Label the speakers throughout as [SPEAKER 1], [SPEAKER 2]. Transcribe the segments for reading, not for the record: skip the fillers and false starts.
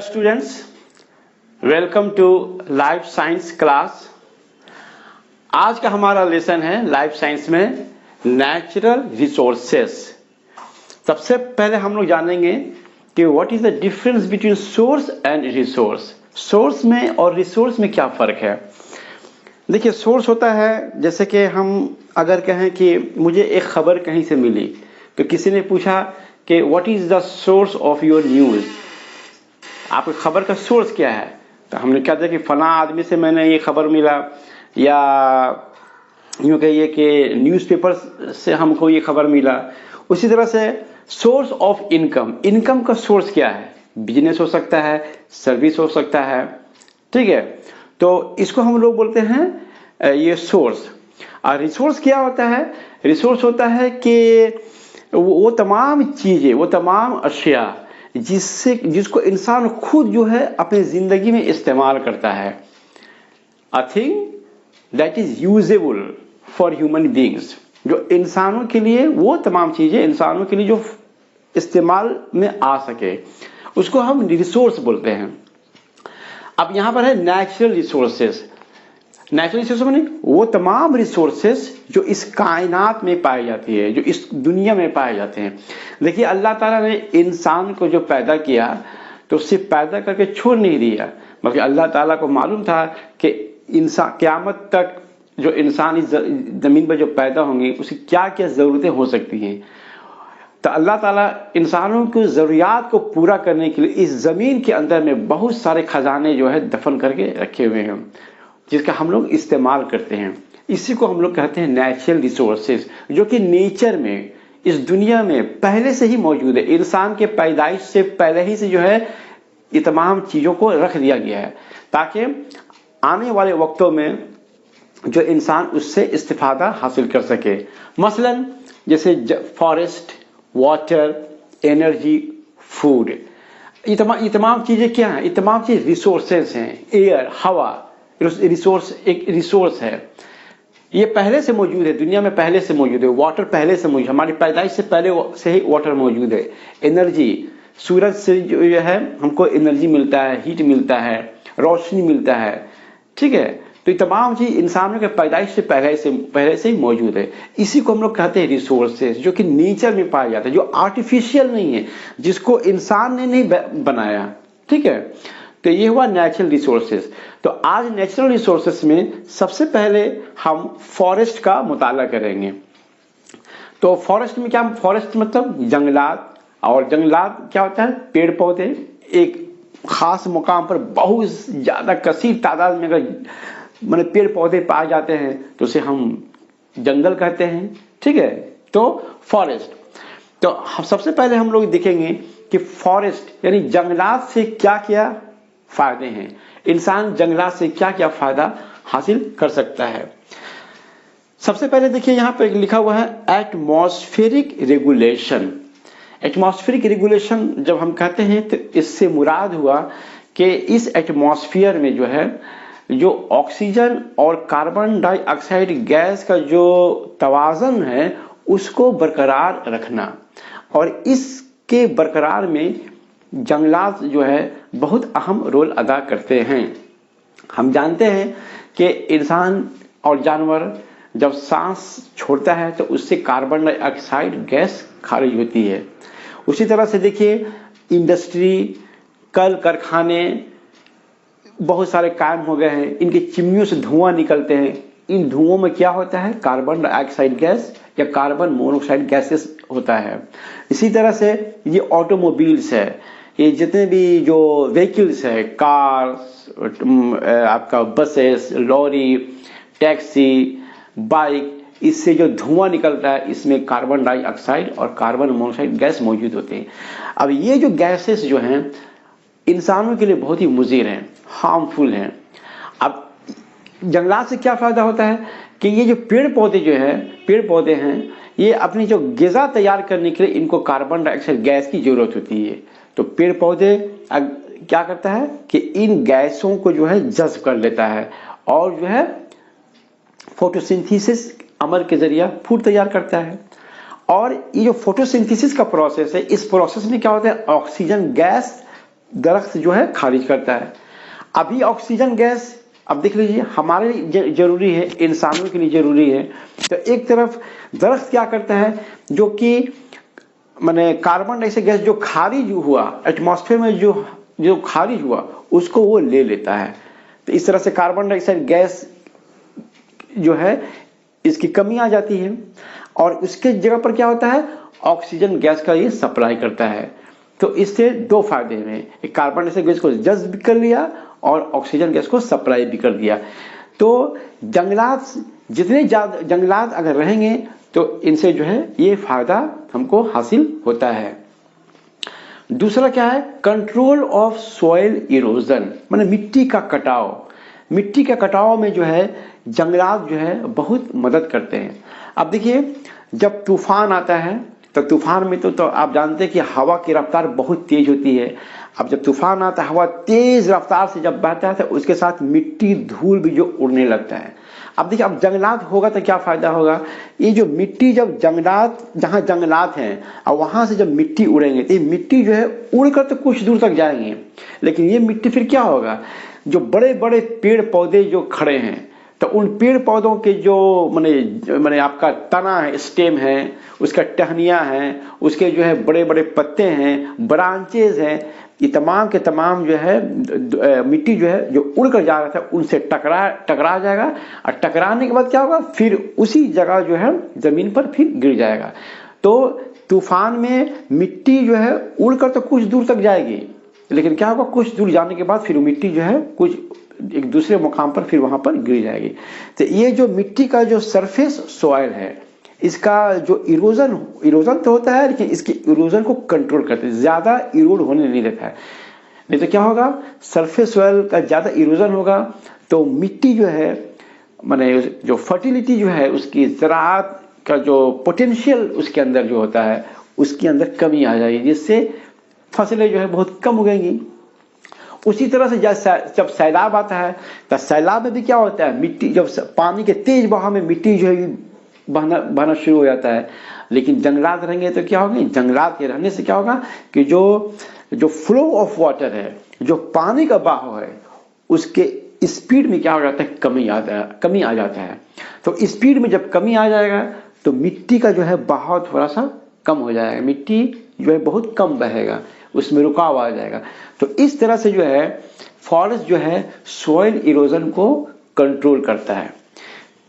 [SPEAKER 1] Students, welcome to life science class. आज का हमारा लेसन है लाइफ साइंस में नेचुरल रिसोर्सेस। सबसे पहले हम लोग जानेंगे कि what is the difference between source and resource. Source में और रिसोर्स में क्या फर्क है। देखिए, सोर्स होता है जैसे कि हम अगर कहें कि मुझे एक खबर कहीं से मिली, तो किसी ने पूछा कि what is the source of your news, आपकी खबर का सोर्स क्या है। तो हमने क्या दिया कि फला आदमी से मैंने ये खबर मिला, या यूँ कहिए कि न्यूज़पेपर से हमको ये खबर मिला। उसी तरह से सोर्स ऑफ इनकम, इनकम का सोर्स क्या है, बिजनेस हो सकता है, सर्विस हो सकता है, ठीक है। तो इसको हम लोग बोलते हैं ये सोर्स। और रिसोर्स क्या होता है, रिसोर्स होता है कि वो तमाम चीज़ें, वो तमाम अशिया जिसको इंसान खुद जो है अपनी ज़िंदगी में इस्तेमाल करता है। A thing that is usable for human beings, जो इंसानों के लिए, वो तमाम चीज़ें इंसानों के लिए जो इस्तेमाल में आ सके, उसको हम रिसोर्स बोलते हैं। अब यहाँ पर है नेचुरल रिसोर्सेस। नेचुरल रिसोर्स माने वो तमाम रिसोर्सेस जो इस कायनात में पाई जाती है, जो इस दुनिया में पाए जाते हैं। देखिए, अल्लाह ताला ने इंसान को जो पैदा किया तो सिर्फ पैदा करके छोड़ नहीं दिया, बल्कि अल्लाह ताला को मालूम था कि इंसान क़यामत तक जो इंसान इस ज़मीन पर जो पैदा होंगे उसकी क्या क्या ज़रूरतें हो सकती हैं। तो अल्लाह ताला इंसानों की ज़रूरियात को पूरा करने के लिए इस ज़मीन के अंदर में बहुत सारे खजाने जो है दफन करके रखे हुए हैं, जिसका हम लोग इस्तेमाल करते हैं। इसी को हम लोग कहते हैं नेचुरल रिसोर्सेज, जो कि नेचर में, इस दुनिया में पहले से ही मौजूद है। इंसान के पैदाइश से पहले ही से जो है ये तमाम चीज़ों को रख दिया गया है, ताकि आने वाले वक्तों में जो इंसान उससे इस्तिफादा हासिल कर सके। मसलन जैसे फॉरेस्ट, वाटर, एनर्जी, फूड, ये तमाम चीज़ें क्या हैं, ये तमाम चीज़ रिसोर्सेज हैं। एयर, हवा, रिसोर्स एक रिसोर्स है, ये पहले से मौजूद है, दुनिया में पहले से मौजूद है। वाटर पहले से मौजूद, हमारी पैदाइश से पहले से ही वाटर मौजूद है। एनर्जी, सूरज से जो है हमको एनर्जी मिलता है, हीट मिलता है, रोशनी मिलता है, ठीक है। तो ये तमाम चीज़ इंसानों के पैदाइश से पहले से ही मौजूद है। इसी को हम लोग कहते हैं रिसोर्सेज, जो कि नेचर में पाया जाता है, जो आर्टिफिशियल नहीं है, जिसको इंसान ने नहीं बनाया, ठीक है। तो ये हुआ नेचुरल रिसोर्सेज। तो आज नेचुरल रिसोर्सेज में सबसे पहले हम फॉरेस्ट का मुताला करेंगे। तो फॉरेस्ट में क्या, फॉरेस्ट मतलब जंगलात, और जंगलात क्या होता है, पेड़ पौधे एक खास मुकाम पर बहुत ज़्यादा कसीर तादाद में अगर मैंने पेड़ पौधे पाए जाते हैं तो उसे हम जंगल कहते हैं, ठीक है। तो फॉरेस्ट, तो सबसे पहले हम लोग देखेंगे कि फॉरेस्ट यानी जंगलात से क्या क्या फायदे हैं, इंसान जंगलात से क्या क्या फायदा हासिल कर सकता है। सबसे पहले देखिए, यहाँ पर लिखा हुआ है एटमॉस्फेरिक रेगुलेशन। एटमॉस्फेरिक रेगुलेशन जब हम कहते हैं तो इससे मुराद हुआ कि इस एटमॉस्फेयर में जो है, जो ऑक्सीजन और कार्बन डाइऑक्साइड गैस का जो तवाज़न है उसको बरकरार रखना, और इसके बरकरार में जंगलात जो है बहुत अहम रोल अदा करते हैं। हम जानते हैं कि इंसान और जानवर जब सांस छोड़ता है तो उससे कार्बन डाइऑक्साइड गैस खारिज होती है। उसी तरह से देखिए, इंडस्ट्री, कल कारखाने बहुत सारे कायम हो गए हैं, इनके चिमनियों से धुआं निकलते हैं। इन धुओं में क्या होता है, कार्बन डाइऑक्साइड गैस या कार्बन मोनोऑक्साइड गैसेस होता है। इसी तरह से ये ऑटोमोबाइल्स है, ये जितने भी जो व्हीकल्स है, कार, आपका बसेस, लॉरी, टैक्सी, बाइक, इससे जो धुआं निकलता है इसमें कार्बन डाइऑक्साइड और कार्बन मोनोऑक्साइड गैस मौजूद होते हैं। अब ये जो गैसेस जो हैं इंसानों के लिए बहुत ही मुज़िर हैं, हार्मफुल हैं। अब जंगलात से क्या फ़ायदा होता है कि ये जो पेड़ पौधे हैं, ये अपनी जो ग़िज़ा तैयार करने के लिए इनको कार्बन डाइऑक्साइड गैस की ज़रूरत होती है। तो पेड़ पौधे क्या करता है कि इन गैसों को जो है जज़्ब कर लेता है, और जो है फोटोसिंथेसिस अमल के ज़रिए फूड तैयार करता है। और ये जो फोटोसिंथेसिस का प्रोसेस है, इस प्रोसेस में क्या होता है, ऑक्सीजन गैस दरख्त जो है खारिज करता है। अभी ऑक्सीजन गैस, अब देख लीजिए, हमारे लिए जरूरी है, इंसानों के लिए जरूरी है। तो एक तरफ दरख्त क्या करता है, जो कि माने कार्बन डाइऑक्साइड गैस जो खारिज हुआ एटमॉस्फेयर में, जो खारिज हुआ उसको वो ले लेता है। तो इस तरह से कार्बन डाइऑक्साइड गैस जो है इसकी कमी आ जाती है, और उसके जगह पर क्या होता है, ऑक्सीजन गैस का ये सप्लाई करता है। तो इससे दो फायदे हैं, एक कार्बन डाइऑक्साइड गैस को जज्ब भी कर लिया और ऑक्सीजन गैस को सप्लाई भी कर दिया। तो जंगलात, जितने ज्यादा जंगलात अगर रहेंगे तो इनसे जो है ये फायदा हमको हासिल होता है। दूसरा क्या है, कंट्रोल ऑफ सॉइल इरोजन, माने मिट्टी का कटाव। मिट्टी के कटाव में जो है जंगलात जो है बहुत मदद करते हैं। अब देखिए, जब तूफान आता है तो तूफान में तो आप जानते हैं कि हवा की रफ्तार बहुत तेज होती है। अब जब तूफान आता है, हवा तेज रफ्तार से जब बहता है तो उसके साथ मिट्टी धूल भी जो उड़ने लगता है। अब देखिए, अब जंगलात होगा तो क्या फायदा होगा, ये जो मिट्टी, जब जंगलात, जहां जंगलात हैं और वहां से जब मिट्टी उड़ेंगे तो ये मिट्टी जो है उड़कर तो कुछ दूर तक जाएंगे, लेकिन ये मिट्टी फिर क्या होगा, जो बड़े बड़े पेड़ पौधे जो खड़े हैं तो उन पेड़ पौधों के जो माने आपका तना है, स्टेम है, उसका टहनियाँ हैं, उसके जो है बड़े बड़े पत्ते हैं, ब्रांचेज हैं, ये तमाम के तमाम जो है मिट्टी जो है जो उड़ कर जा रहा था उनसे टकरा जाएगा, और टकराने के बाद क्या होगा, फिर उसी जगह जो है जमीन पर फिर गिर जाएगा। तो तूफान में मिट्टी जो है उड़कर तो कुछ दूर तक जाएगी, लेकिन क्या होगा, कुछ दूर जाने के बाद फिर मिट्टी जो है कुछ एक दूसरे मुकाम पर फिर वहां पर गिर जाएगी। तो ये जो मिट्टी का जो सरफेस सॉइल है, इसका जो इरोजन तो होता है, लेकिन इसके इरोजन को कंट्रोल करते हैं, ज्यादा इरोड होने नहीं देता है। नहीं तो क्या होगा, सरफेस सॉइल का ज्यादा इरोजन होगा तो मिट्टी जो है, माने जो फर्टिलिटी जो है, उसकी ज़राअत का जो पोटेंशियल उसके अंदर जो होता है उसके अंदर कमी आ जाएगी, जिससे फसलें जो है बहुत कम उगेंगी। उसी तरह से जब सैलाब आता है तो सैलाब में भी क्या होता है, मिट्टी, जब पानी के तेज बहाव में मिट्टी जो है बहना शुरू हो जाता है। लेकिन जंगलात रहेंगे तो क्या होगा, जंगलात के रहने से क्या होगा कि जो फ्लो ऑफ वाटर है, जो पानी का बहाव है, उसके स्पीड में क्या हो जाता है, कमी आ जाता है। तो स्पीड में जब कमी आ जाएगा तो मिट्टी का जो है बहाव थोड़ा सा कम हो जाएगा, मिट्टी जो है बहुत कम बहेगा, उसमें रुकाव आ जाएगा। तो इस तरह से जो है फॉरेस्ट जो है सॉइल इरोजन को कंट्रोल करता है।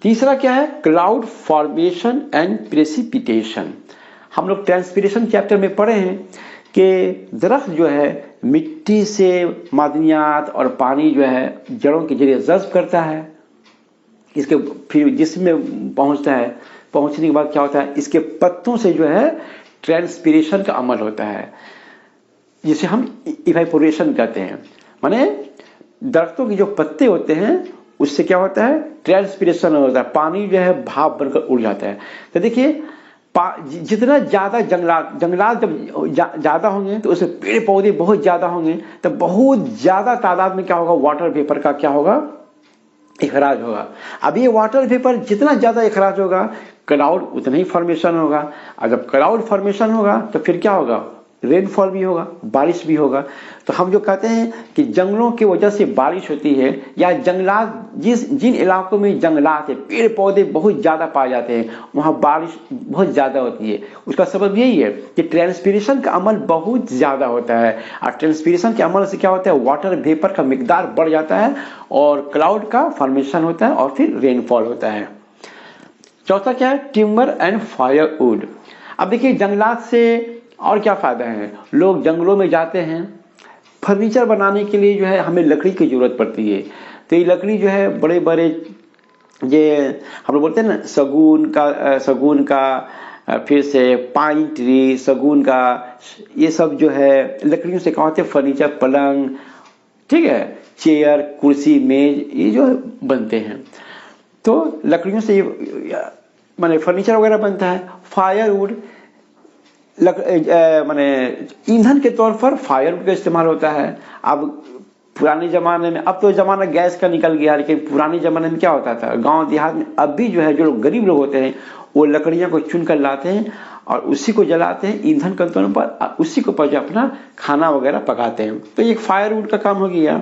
[SPEAKER 1] तीसरा क्या है, क्लाउड फॉर्मेशन एंड प्रेसिपिटेशन। हम लोग ट्रांसपिरेशन चैप्टर में पढ़े हैं कि दरख्त जो है मिट्टी से मादनियात और पानी जो है जड़ों के जरिए जज्ब करता है, इसके फिर जिस्म में पहुंचता है, पहुंचने के बाद क्या होता है, इसके पत्तों से जो है ट्रांसपिरेशन का अमल होता है, जिसे हम इवेपोरेशन कहते हैं। माने दरख्तों के जो पत्ते होते हैं उससे क्या होता है, ट्रांसपिरेशन होता है, पानी जो है भाप बनकर उड़ जाता है। तो देखिए, जितना ज्यादा जंगलात जब ज्यादा होंगे तो उसमें पेड़ पौधे बहुत ज्यादा होंगे, तो बहुत ज्यादा तादाद में क्या होगा, वाटर वेपर का क्या होगा, इखराज होगा। अब ये वाटर वेपर जितना ज्यादा इखराज होगा, क्लाउड उतना ही फॉर्मेशन होगा, और जब क्लाउड फॉर्मेशन होगा तो फिर क्या होगा, रेनफॉल भी होगा, बारिश भी होगा। तो हम जो कहते हैं कि जंगलों की वजह से बारिश होती है, या जंगलात, जिन इलाकों में जंगलात है, पेड़ पौधे बहुत ज्यादा पाए जाते हैं, वहां बारिश बहुत ज्यादा होती है। उसका सबब यही है कि ट्रांसपिरेशन का अमल बहुत ज्यादा होता है, और ट्रांसपिरेशन के अमल से क्या होता है, वाटर वेपर का मिकदार बढ़ जाता है और क्लाउड का फॉर्मेशन होता है और फिर रेनफॉल होता है। चौथा क्या है, टिम्बर एंड फायरवुड। अब देखिए, जंगलात से और क्या फायदा है, लोग जंगलों में जाते हैं, फर्नीचर बनाने के लिए जो है हमें लकड़ी की जरूरत पड़ती है। तो ये लकड़ी जो है बड़े बड़े, ये हम लोग बोलते हैं ना, सगुन का फिर से पाइन ट्री, सगुन का, ये सब जो है लकड़ियों से क्या होते हैं, फर्नीचर, पलंग, ठीक है, चेयर, कुर्सी, मेज, ये जो बनते हैं। तो लकड़ियों से माने फर्नीचर वगैरह बनता है। फायरवुड माने ईंधन के तौर पर फायरवुड का इस्तेमाल होता है। अब पुराने जमाने में, अब तो जमाना गैस का निकल गया, लेकिन पुराने जमाने में क्या होता था, गांव देहात में अब भी जो है जो लोग गरीब लोग होते हैं वो लकड़ियां को चुन कर लाते हैं और उसी को जलाते हैं ईंधन के तौर पर, उसी के ऊपर जो अपना खाना वगैरह पकाते हैं। तो ये फायरवुड का काम हो गया।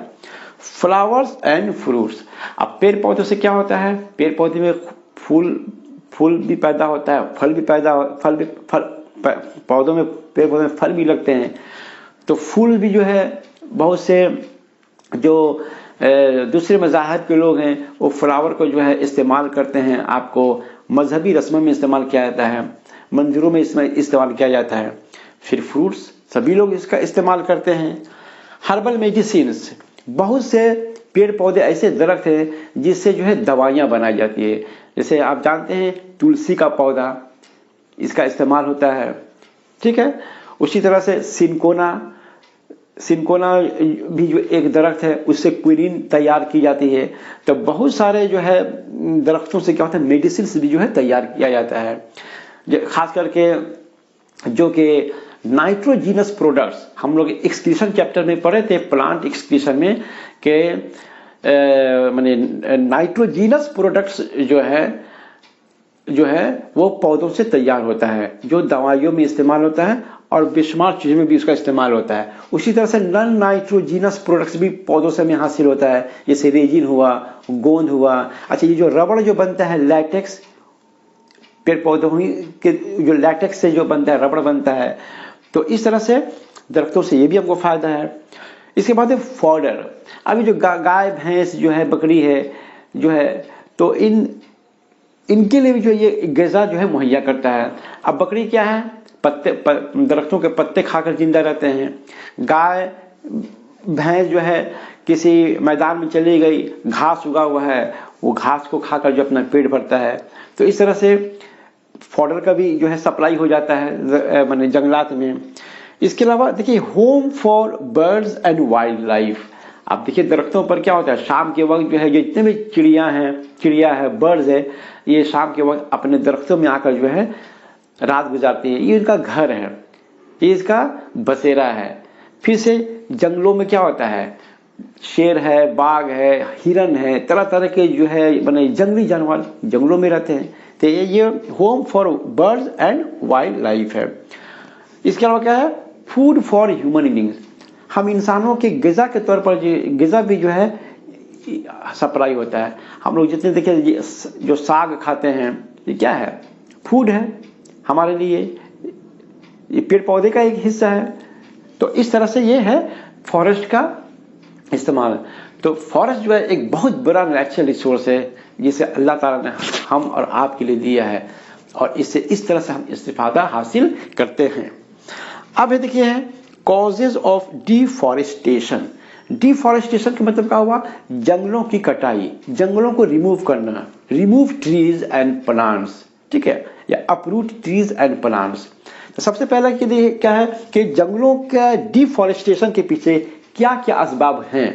[SPEAKER 1] फ्लावर्स एंड फ्रूट्स, अब पेड़ पौधों से क्या होता है, पेड़ पौधे में फूल भी पैदा होता है, फल भी पौधों में, पेड़ पौधों में फल भी लगते हैं। तो फूल भी जो है बहुत से जो दूसरे मज़ाहब के लोग हैं वो फ्लावर को जो है इस्तेमाल करते हैं, आपको मजहबी रस्मों में इस्तेमाल किया जाता है, मंदिरों में इसमें इस्तेमाल किया जाता है। फिर फ्रूट्स सभी लोग इसका इस्तेमाल करते हैं। हर्बल मेडिसिन्स, बहुत से पेड़ पौधे ऐसे दरख्त हैं जिससे जो है दवाइयाँ बनाई जाती है। जैसे आप जानते हैं तुलसी का पौधा, इसका इस्तेमाल होता है, ठीक है। उसी तरह से सिनकोना भी जो एक दरख्त है उससे क्विनीन तैयार की जाती है। तो बहुत सारे जो है दरख्तों से क्या होता है मेडिसिन भी जो है तैयार किया जाता है। खास करके जो कि नाइट्रोजीनस प्रोडक्ट्स, हम लोग एक्सक्रीशन चैप्टर में पढ़े थे प्लांट एक्सक्रीशन में के माने नाइट्रोजीनस प्रोडक्ट्स जो है वो पौधों से तैयार होता है, जो दवाइयों में इस्तेमाल होता है और बेशुमार चीज़ों में भी उसका इस्तेमाल होता है। उसी तरह से नॉन नाइट्रोजीनस प्रोडक्ट्स भी पौधों से हमें हासिल होता है, जैसे रेजिन हुआ, गोंद हुआ। अच्छा, ये जो रबड़ जो बनता है लैटेक्स, पेड़ पौधों के जो लैटेक्स से जो बनता है रबड़ बनता है। तो इस तरह से दरख्तों से ये भी हमको फायदा है। इसके बाद है फॉडर, अभी जो गाय भैंस जो है, बकरी है जो है, तो इनके लिए भी जो ये ग़िज़ा जो है मुहैया करता है। अब बकरी क्या है, दरख्तों के पत्ते खाकर जिंदा रहते हैं। गाय भैंस जो है किसी मैदान में चली गई, घास उगा हुआ है, वो घास को खाकर जो अपना पेट भरता है। तो इस तरह से फॉडर का भी जो है सप्लाई हो जाता है माने जंगलात में। इसके अलावा देखिए home for birds and wild life. आप देखिए दरख्तों पर क्या होता है, शाम के वक्त जो है जितने भी चिड़िया है, बर्ड्स है, ये शाम के वक्त अपने दरख्तों में आकर जो है रात गुजारती है। ये इनका घर है, ये इसका बसेरा है। फिर से जंगलों में क्या होता है, शेर है, बाघ है, हिरन है, तरह तरह के जो है माने जंगली जानवर जंगलों में रहते हैं। तो ये home for birds and wild life है। इसके अलावा क्या है, फूड फॉर ह्यूमन बीइंग्स, हम इंसानों के ग़िज़ा के तौर पर ग़िज़ा भी जो है सप्लाई होता है। हम लोग जितने देखिए जो साग खाते हैं, ये क्या है, फूड है हमारे लिए, ये पेड़ पौधे का एक हिस्सा है। तो इस तरह से ये है फॉरेस्ट का इस्तेमाल। तो फॉरेस्ट जो है एक बहुत बड़ा नेचुरल रिसोर्स है जिसे अल्लाह ताला ने हम और आपके लिए दिया है, और इससे इस तरह से हम इस्तिफादा हासिल करते हैं। अब ये देखिए है कॉजेज ऑफ डिफॉरेस्टेशन। डिफॉरेस्टेशन का मतलब क्या हुआ, जंगलों की कटाई, जंगलों को रिमूव करना, रिमूव ट्रीज एंड प्लांट्स, ठीक है, या अपरूट ट्रीज एंड प्लांट्स। तो सबसे पहला क्या है कि जंगलों का डिफॉरेस्टेशन के पीछे क्या क्या असबाब हैं।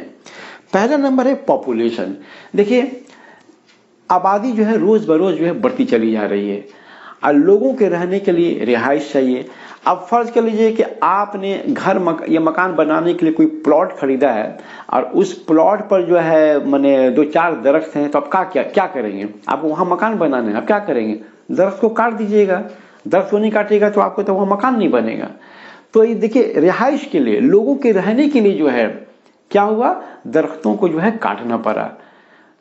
[SPEAKER 1] पहला नंबर है पॉपुलेशन। देखिए आबादी जो है रोज बरोज जो है बढ़ती चली जा रही है और लोगों के रहने के लिए रिहाइश चाहिए। अब फर्ज कर लीजिए कि आपने घर या मकान बनाने के लिए कोई प्लॉट खरीदा है और उस प्लॉट पर जो है माने 2-4 दरख्त हैं, तो आप क्या करेंगे, आपको वहाँ मकान बनाना है, आप क्या करेंगे, दरख्त को काट दीजिएगा। दरख्त को नहीं काटिएगा तो आपको तो वहाँ मकान नहीं बनेगा। तो ये देखिए रिहाइश के लिए, लोगों के रहने के लिए जो है क्या हुआ, दरख्तों को जो है काटना पड़ा।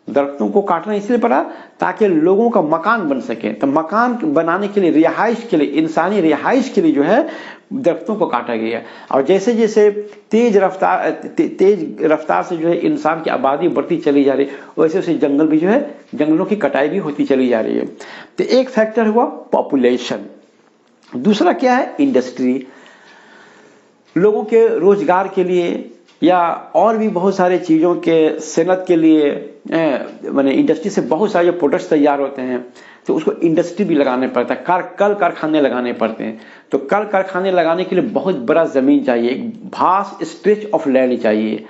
[SPEAKER 1] दरख्तों को काटना इसलिए पड़ा ताकि लोगों का मकान बन सके। तो मकान बनाने के लिए, रिहाइश के लिए, इंसानी रिहाइश के लिए जो है दरख्तों को काटा गया। और जैसे जैसे तेज रफ्तार से जो है इंसान की आबादी बढ़ती चली जा रही है, वैसे वैसे जंगल भी जो है, जंगलों की कटाई भी होती चली जा रही है। तो एक फैक्टर हुआ पॉपुलेशन। दूसरा क्या है, इंडस्ट्री, लोगों के रोजगार के लिए या और भी बहुत सारे चीज़ों के सेहत के लिए माने इंडस्ट्री से बहुत सारे जो प्रोडक्ट्स तैयार होते हैं, तो उसको इंडस्ट्री भी लगाने पड़ता है, कल कारखाने लगाने पड़ते हैं। तो कल कारखाने लगाने के लिए बहुत बड़ा ज़मीन चाहिए, एक भास्ट स्ट्रेच ऑफ लैंड चाहिए।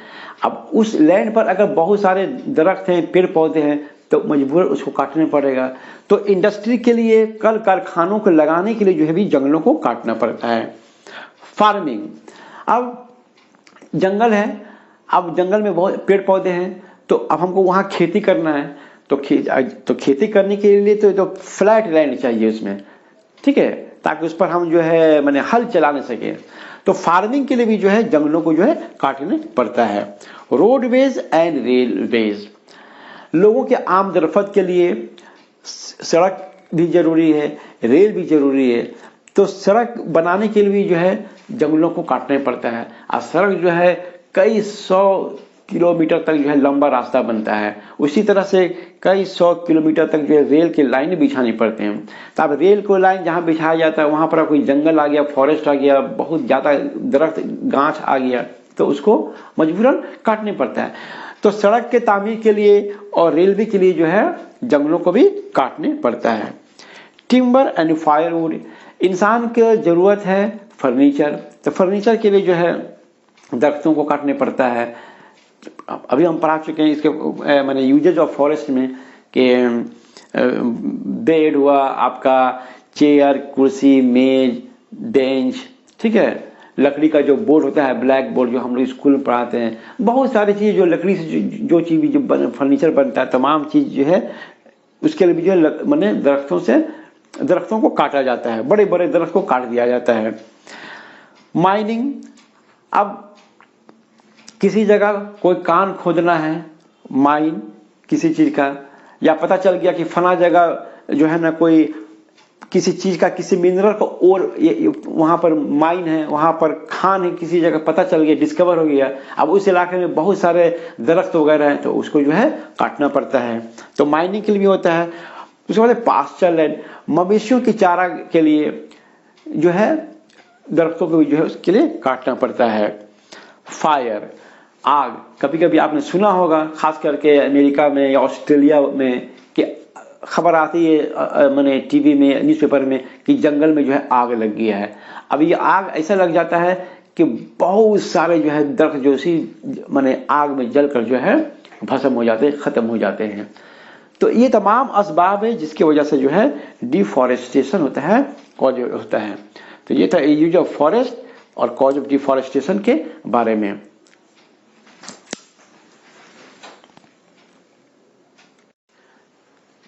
[SPEAKER 1] अब उस लैंड पर अगर बहुत सारे दरख्त हैं, पेड़ पौधे हैं, तो मजबूर उसको काटना पड़ेगा। तो इंडस्ट्री के लिए, कल कारखानों को लगाने के लिए जो है भी जंगलों को काटना पड़ता है। फार्मिंग, अब जंगल है, अब जंगल में बहुत पेड़ पौधे हैं, तो अब हमको वहाँ खेती करना है। तो खेती करने के लिए तो फ्लैट लैंड चाहिए उसमें, ठीक है। ताकि उस पर हम जो है मैंने हल चला नहीं सके। तो फार्मिंग के लिए भी जो है जंगलों को जो है काटने पड़ता है। रोडवेज एंड रेलवेज, लोगों के आमदरफत के लिए सड़क भी जरूरी है, रेल भी जरूरी है। तो सड़क बनाने के लिए भी जो है जंगलों को काटना पड़ता है। और सड़क जो है कई 100 किलोमीटर तक जो है लंबा रास्ता बनता है। उसी तरह से कई 100 किलोमीटर तक जो है रेल की लाइन बिछानी पड़ते हैं। तो अब रेल को लाइन जहाँ बिछाया जाता है वहां पर कोई जंगल आ गया, फॉरेस्ट आ गया, बहुत ज्यादा दरख्त गाछ आ गया, तो उसको मजबूरन काटने पड़ता है। तो सड़क के तामीर के लिए और रेलवे के लिए जो है जंगलों को भी काटने पड़ता है। टिम्बर एंड फायरवुड, इंसान की जरूरत है फर्नीचर, तो फर्नीचर के लिए जो है दरख्तों को काटने पड़ता है। अभी हम पढ़ा चुके हैं इसके मैंने यूजेज ऑफ फॉरेस्ट में कि बेड हुआ आपका, चेयर, कुर्सी, मेज, बेंच, ठीक है, लकड़ी का जो बोर्ड होता है, ब्लैक बोर्ड जो हम लोग स्कूल में पढ़ाते हैं, बहुत सारी चीज़ जो लकड़ी से जो चीज़ जो फर्नीचर बनता है, तमाम चीज़ जो है उसके लिए भी जो है मैंने दरख्तों को काटा जाता है, बड़े बड़े दरख्त को काट दिया जाता है। माइनिंग, अब किसी जगह कोई कान खोदना है, माइन किसी चीज का, या पता चल गया कि फला जगह जो है ना कोई किसी चीज का, किसी मिनरल का और वहां पर माइन है, वहां पर खान है, किसी जगह पता चल गया, डिस्कवर हो गया, अब उस इलाके में बहुत सारे दरख्त वगैरह हैं, तो उसको जो है काटना पड़ता है। तो माइनिंग के लिए भी होता है। उसके बाद पास्चर लैंड, मवेशियों की चारा के लिए जो है दरख्तों को भी जो है उसके लिए काटना पड़ता है। फायर, आग, कभी कभी आपने सुना होगा खास करके अमेरिका में या ऑस्ट्रेलिया में कि खबर आती है मैंने टीवी में, न्यूज़पेपर में कि जंगल में जो है आग लग गया है। अब ये आग ऐसा लग जाता है कि बहुत सारे जो है दरख्त जो इसी मैंने आग में जलकर जो है भस्म हो जाते हैं, खत्म हो जाते हैं। तो ये तमाम असबाब है जिसकी वजह से जो है डिफॉरेस्टेशन होता है, कॉज होता है। तो ये था यूज ऑफ फॉरेस्ट और कॉज ऑफ डिफॉरेस्टेशन के बारे में।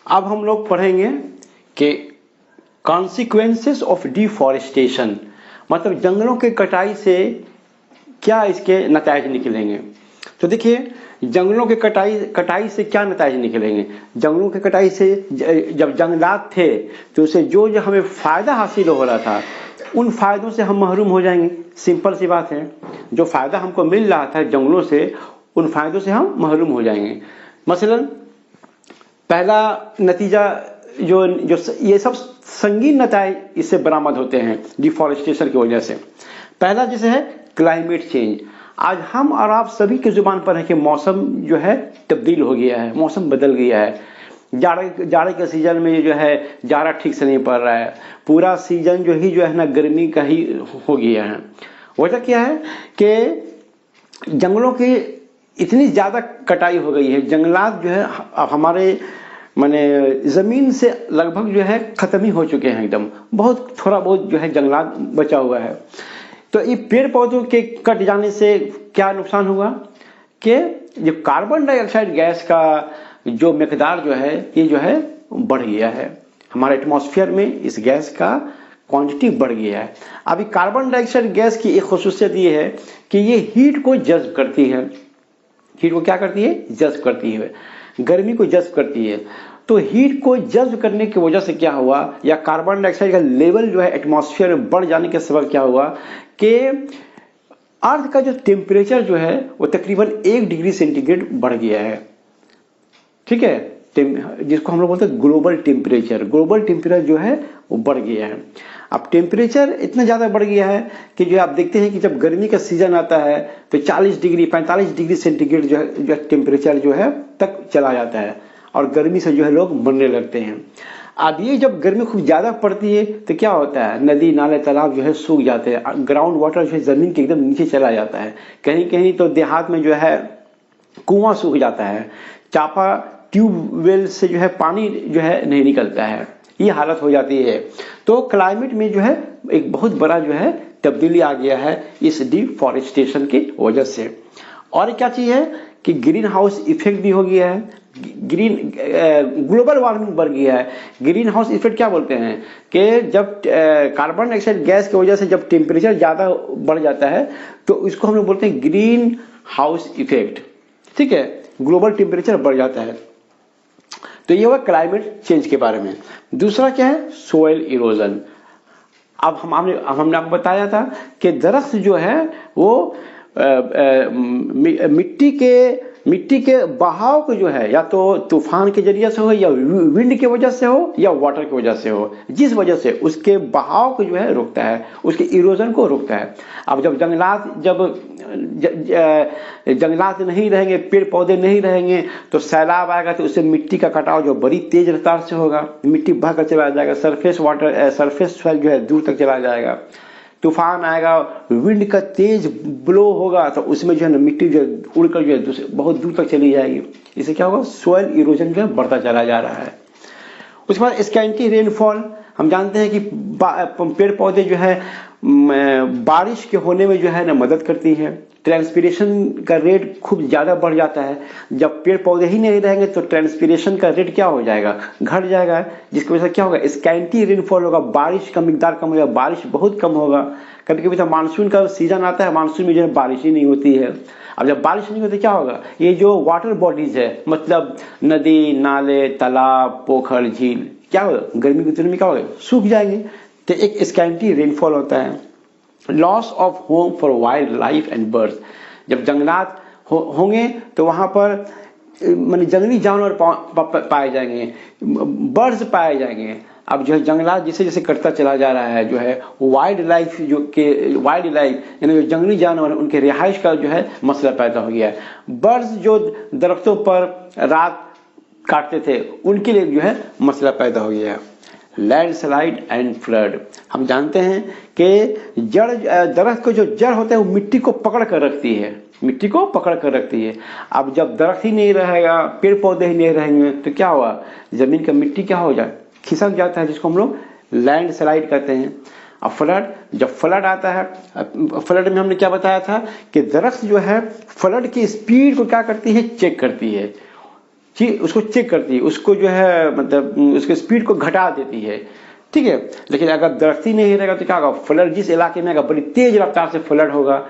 [SPEAKER 1] अब हम लोग पढ़ेंगे कि कॉन्सिक्वेंसेस ऑफ डिफॉरेस्टेशन, मतलब जंगलों के कटाई से क्या इसके नतीजे निकलेंगे। तो देखिए जंगलों के कटाई से क्या नतीजे निकलेंगे। जंगलों के कटाई से जब जंगलात थे तो उसे जो हमें फायदा हासिल हो रहा था उन फायदों से हम महरूम हो जाएंगे। सिंपल सी बात है, जो फायदा हमको मिल रहा था जंगलों से उन फायदों से हम महरूम हो जाएंगे। मसलन पहला नतीजा जो ये सब संगीन नतीजे इससे बरामद होते हैं डिफॉरेस्टेशन की वजह से। पहला जैसे है क्लाइमेट चेंज। आज हम और आप सभी की जुबान पर है कि मौसम जो है तब्दील हो गया है, मौसम बदल गया है। जाड़े के सीजन में जो है जाड़ा ठीक से नहीं पड़ रहा है, पूरा सीजन जो है ना गर्मी का ही हो गया है। वजह क्या है कि जंगलों की इतनी ज्यादा कटाई हो गई है, जंगलात जो है अब हमारे माने जमीन से लगभग जो है खत्म ही हो चुके हैं, एकदम बहुत थोड़ा बहुत जो है जंगलात बचा हुआ है। तो ये पेड़ पौधों के कट जाने से क्या नुकसान हुआ कि जो कार्बन डाइऑक्साइड गैस का जो मिकदार जो है ये जो है बढ़ गया है, हमारे एटमॉस्फेयर में इस गैस का क्वांटिटी बढ़ गया है। अभी कार्बन डाइऑक्साइड गैस की एक खुसूसियत ये है कि ये हीट को जज्ब करती है। हीट को क्या करती है? जज्ब करती है, गर्मी को जज्ब करती है। तो हीट को जज्ब करने की वजह से क्या हुआ, या कार्बन डाइऑक्साइड का लेवल जो है एटमॉस्फेयर में बढ़ जाने के सबब क्या हुआ कि अर्थ का जो टेम्परेचर जो है वो तकरीबन 1 डिग्री सेंटीग्रेड बढ़ गया है। ठीक है, जिसको हम लोग बोलते हैं ग्लोबल टेम्परेचर। ग्लोबल टेम्परेचर जो है वो बढ़ गया है। अब टेम्परेचर इतना ज़्यादा बढ़ गया है कि जो आप देखते हैं कि जब गर्मी का सीजन आता है तो 40 डिग्री 45 डिग्री सेंटीग्रेड जो है टेम्परेचर जो है तक चला जाता है और गर्मी से जो है लोग मरने लगते हैं। अब ये जब गर्मी खूब ज़्यादा पड़ती है तो क्या होता है, नदी नाले तालाब जो है सूख जाते हैं, ग्राउंड वाटर जो है ज़मीन के एकदम नीचे चला जाता है। कहीं कहीं तो देहात में जो है कुआं सूख जाता है, चापा ट्यूबवेल से जो है पानी जो है नहीं निकलता है, ये हालत हो जाती है। तो क्लाइमेट में जो है एक बहुत बड़ा जो है तब्दीली आ गया है इस डिफॉरेस्टेशन की वजह से। और क्या चीज़ है कि ग्रीन हाउस इफेक्ट भी हो गया है, ग्लोबल वार्मिंग बढ़ गया है। ग्रीन हाउस इफेक्ट क्या बोलते हैं कि जब कार्बन डाइऑक्साइड गैस की वजह से जब टेम्परेचर ज़्यादा बढ़ जाता है तो इसको हम लोग बोलते हैं ग्रीन हाउस इफेक्ट, ठीक है, ग्लोबल टेम्परेचर बढ़ जाता है। तो ये हुआ क्लाइमेट चेंज के बारे में। दूसरा क्या है, सोइल इरोजन। अब हमने आपको बताया था कि दरख्त जो है वो मिट्टी के बहाव को जो है या तो तूफान के जरिए से हो या विंड की वजह से हो या वाटर की वजह से हो, जिस वजह से उसके बहाव को जो है रोकता है, उसके इरोजन को रोकता है। अब जब जंगलात नहीं रहेंगे, पेड़ पौधे नहीं रहेंगे तो सैलाब आएगा तो उससे मिट्टी का कटाव जो बड़ी तेज रफ्तार से होगा, मिट्टी बहकर चला जाएगा, सरफेस सॉइल जो है दूर तक चला जाएगा। तूफान आएगा, विंड का तेज ब्लो होगा तो उसमें जो है ना मिट्टी जो उड़कर जो है बहुत दूर तक चली जाएगी। इससे क्या होगा, सोइल इरोजन जो है बढ़ता चला जा रहा है। उसके बाद स्कैंटी रेनफॉल। हम जानते हैं कि पेड़ पौधे जो है बारिश के होने में जो है ना मदद करती है। ट्रांसपीरेशन का रेट खूब ज़्यादा बढ़ जाता है। जब पेड़ पौधे ही नहीं रहेंगे तो ट्रांसपीरेशन का रेट क्या हो जाएगा, घट जाएगा, जिसकी वजह से क्या होगा, स्कैंटी रेनफॉल होगा, बारिश का मिकदार कम होगा, बारिश बहुत कम होगा। कभी कभी तो मानसून का सीजन आता है, मानसून में जो है बारिश ही नहीं होती है। अब जब बारिश नहीं होती क्या होगा, ये जो वाटर बॉडीज है, मतलब नदी, नाले, तालाब, पोखर, झील, क्या होगा, गर्मी के दिनों में क्या होगा, सूख जाएंगे। तो एक स्कैंटी रेनफॉल होता है। Loss of home for wild life and birds. जब जंगलात होंगे तो वहाँ पर माने जंगली जानवर पाए जाएंगे, बर्ड्स पाए जाएंगे। अब जो है जंगलात जैसे जैसे कटता चला जा रहा है, जो है वाइल्ड लाइफ यानी जो जंगली जानवर उनके रिहाइश का जो है मसला पैदा हो गया है। बर्ड्स जो दरख्तों पर रात काटते थे उनके लिए जो है मसला पैदा हो गया है। Landslide and flood. हम जानते हैं कि दरख्त को जो जड़ होता है वो मिट्टी को पकड़ कर रखती है, अब जब दरख्त ही नहीं रहेगा, पेड़ पौधे ही नहीं रहेंगे तो क्या हुआ, जमीन का मिट्टी क्या हो जाए, खिसक जाता है, जिसको हम लोग लैंडस्लाइड कहते हैं। अब फ्लड, जब फ्लड आता है, फ्लड में हमने क्या बताया था कि दरख्त जो है फ्लड की स्पीड को क्या करती है, चेक करती है, उसको चेक करती है, उसको जो है मतलब उसके स्पीड को घटा देती है, ठीक है। लेकिन अगर दरख्त ही नहीं रहेगा तो क्या होगा, फ्लड जिस इलाके में बड़ी तेज रफ्तार से फ्लड होगा,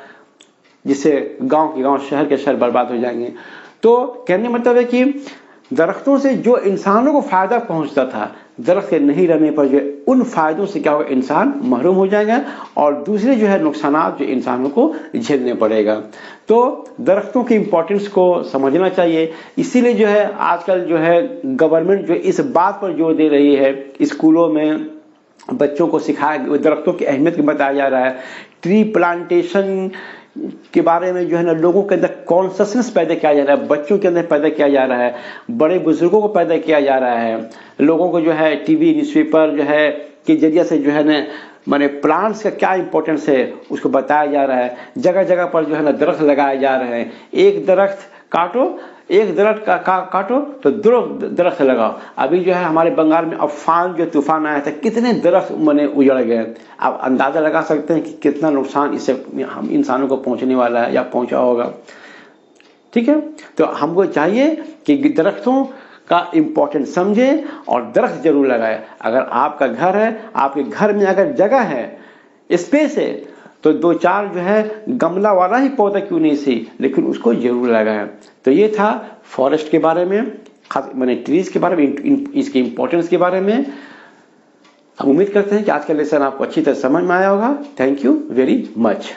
[SPEAKER 1] जिससे गांव के गांव, शहर के शहर बर्बाद हो जाएंगे। तो कहने मतलब है कि दरख्तों से जो इंसानों को फायदा पहुंचता था, दरख्त के नहीं रहने पर जो उन फायदों से क्या होगा, इंसान महरूम हो जाएगा और दूसरे जो है नुकसानात जो इंसानों को झेलने पड़ेगा। तो दरख्तों की इंपॉर्टेंस को समझना चाहिए। इसीलिए जो है आजकल जो है गवर्नमेंट जो इस बात पर जोर दे रही है, स्कूलों में बच्चों को सिखाया, दरख्तों की अहमियत बताया जा रहा है। ट्री प्लांटेशन के बारे में जो है ना लोगों के अंदर कॉन्शसनेस पैदा किया जा रहा है, बच्चों के अंदर पैदा किया जा रहा है, बड़े बुजुर्गों को पैदा किया जा रहा है। लोगों को जो है टीवी, न्यूज़पेपर जो है के जरिए से जो है ना माने प्लांट्स का क्या इंपॉर्टेंस है उसको बताया जा रहा है। जगह जगह पर जो है ना दरख्त लगाए जा रहे हैं। एक दरख्त काटो तो दो दरख्त लगाओ। अभी जो है हमारे बंगाल में अम्फान जो तूफान आया था, कितने दरख्त माने उजड़ गए। आप अंदाजा लगा सकते हैं कि कितना नुकसान इससे हम इंसानों को पहुंचने वाला है या पहुंचा होगा, ठीक है। तो हमको चाहिए कि दरख्तों का इम्पोर्टेंस समझे और दरख्त जरूर लगाए। अगर आपका घर है, आपके घर में अगर जगह है, स्पेस है, तो 2-4 जो है गमला वाला ही पौधा क्यों नहीं सही, लेकिन उसको जरूर लगाएं। तो ये था फॉरेस्ट के बारे में, खास मैंने ट्रीज के बारे में, इसकी इंपॉर्टेंस के बारे में। हम उम्मीद करते हैं कि आज का लेसन आपको अच्छी तरह समझ में आया होगा। Thank you very much.